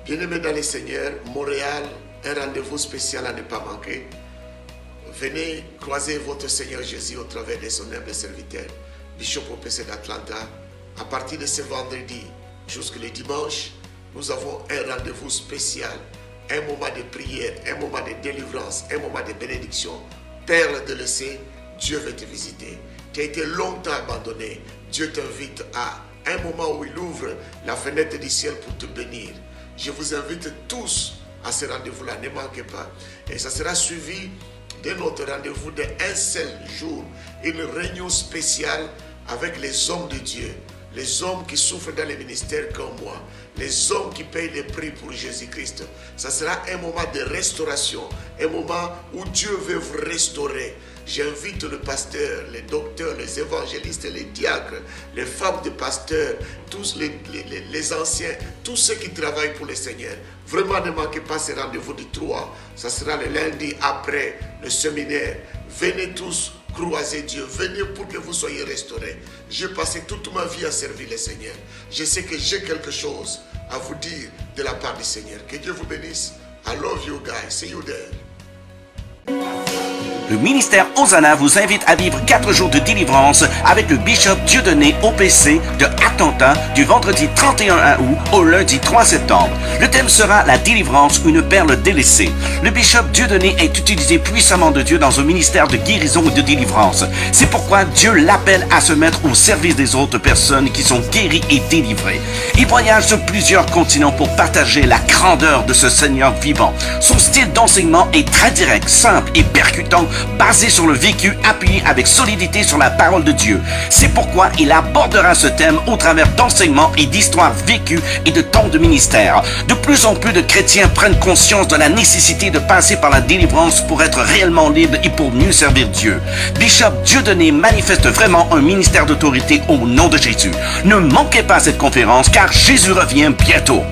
Bien-aimés dans les Seigneurs, Montréal, un rendez-vous spécial à ne pas manquer. Venez croiser votre Seigneur Jésus au travers de son humble serviteur, Bishop OPC d'Atlanta. À partir de ce vendredi jusqu'au dimanche, nous avons un rendez-vous spécial, un moment de prière, un moment de délivrance, un moment de bénédiction. Perle de l'essai, Dieu veut te visiter. Tu as été longtemps abandonné. Dieu t'invite à un moment où il ouvre la fenêtre du ciel pour te bénir. Je vous invite tous à ce rendez-vous-là, ne manquez pas. Et ça sera suivi de notre rendez-vous d'un seul jour, une réunion spéciale avec les hommes de Dieu, les hommes qui souffrent dans les ministères comme moi, les hommes qui payent les prix pour Jésus-Christ. Ça sera un moment de restauration, un moment où Dieu veut vous restaurer. J'invite le pasteur, les docteurs, les évangélistes, les diacres, les femmes de pasteurs, tous les anciens, tous ceux qui travaillent pour le Seigneur. Vraiment, ne manquez pas ce rendez-vous du 3. Ça sera le lundi après le séminaire. Venez tous croiser Dieu. Venez pour que vous soyez restaurés. J'ai passé toute ma vie à servir le Seigneur. Je sais que j'ai quelque chose à vous dire de la part du Seigneur. Que Dieu vous bénisse. I love you guys. See you there. Le ministère Hosanna vous invite à vivre 4 jours de délivrance avec le Bishop Dieudonné OPC de Atlanta du vendredi 31 août au lundi 3 septembre. Le thème sera la délivrance, une perle délaissée. Le Bishop Dieudonné est utilisé puissamment de Dieu dans un ministère de guérison et de délivrance. C'est pourquoi Dieu l'appelle à se mettre au service des autres personnes qui sont guéries et délivrées. Il voyage sur plusieurs continents pour partager la grandeur de ce Seigneur vivant. Son style d'enseignement est très direct, simple et percutant, basé sur le vécu, appuyé avec solidité sur la parole de Dieu. C'est pourquoi il abordera ce thème au travers d'enseignements et d'histoires vécues et de temps de ministère. De plus en plus de chrétiens prennent conscience de la nécessité de passer par la délivrance pour être réellement libres et pour mieux servir Dieu. Bishop Dieudonné manifeste vraiment un ministère d'autorité au nom de Jésus. Ne manquez pas cette conférence car Jésus revient bientôt.